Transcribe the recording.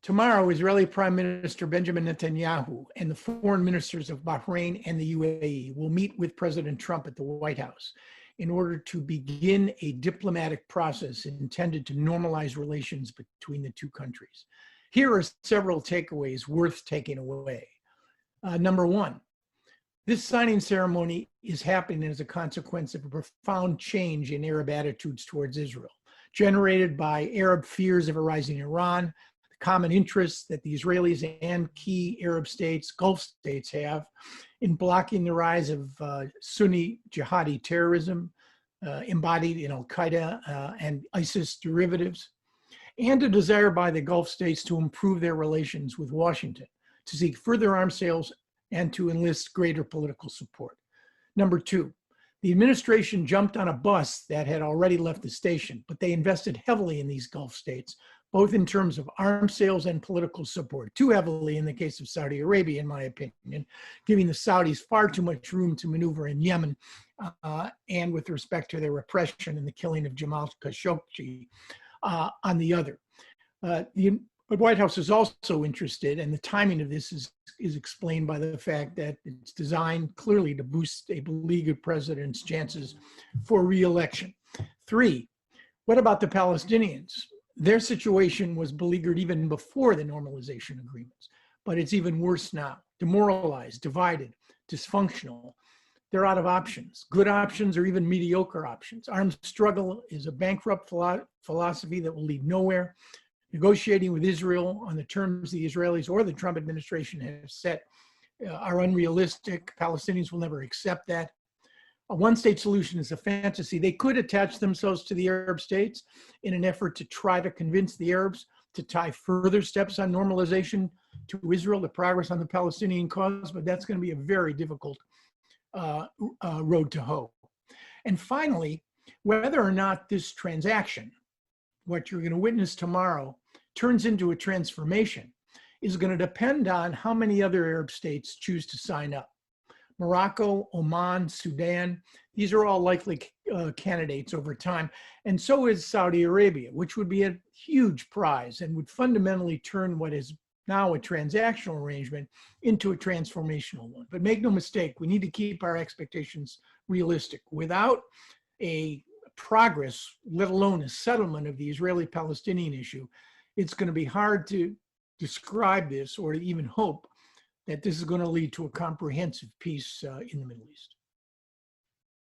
Tomorrow, Israeli Prime Minister Benjamin Netanyahu and the foreign ministers of Bahrain and the UAE will meet with President Trump at the White House in order to begin a diplomatic process intended to normalize relations between the two countries. Here are several takeaways worth taking away. Number one, this signing ceremony is happening as a consequence of a profound change in Arab attitudes towards Israel, generated by Arab fears of a rising Iran, the common interests that the Israelis and key Arab states, Gulf states, have in blocking the rise of Sunni jihadi terrorism embodied in Al-Qaeda and ISIS derivatives, and a desire by the Gulf states to improve their relations with Washington, to seek further arms sales, and to enlist greater political support. Number two, the administration jumped on a bus that had already left the station, but they invested heavily in these Gulf states, both in terms of arms sales and political support, too heavily in the case of Saudi Arabia, in my opinion, giving the Saudis far too much room to maneuver in Yemen, and with respect to their repression and the killing of Jamal Khashoggi on the other. The White House is also interested, and the timing of this is explained by the fact that it's designed clearly to boost a beleaguered president's chances for re-election. Three, what about the Palestinians? Their situation was beleaguered even before the normalization agreements, but it's even worse now. Demoralized, divided, dysfunctional. They're out of options, good options or even mediocre options. Armed struggle is a bankrupt philosophy that will lead nowhere. Negotiating with Israel on the terms the Israelis or the Trump administration have set are unrealistic. Palestinians will never accept that. A one-state solution is a fantasy. They could attach themselves to the Arab states in an effort to try to convince the Arabs to tie further steps on normalization to Israel, the progress on the Palestinian cause, but that's going to be a very difficult road to hoe. And finally, whether or not this transaction, what you're going to witness tomorrow, turns into a transformation is going to depend on how many other Arab states choose to sign up. Morocco, Oman, Sudan, these are all likely candidates over time. And so is Saudi Arabia, which would be a huge prize and would fundamentally turn what is now a transactional arrangement into a transformational one. But make no mistake, we need to keep our expectations realistic. Without a progress, let alone a settlement of the Israeli-Palestinian issue, it's going to be hard to describe this or to even hope that this is going to lead to a comprehensive peace in the Middle East.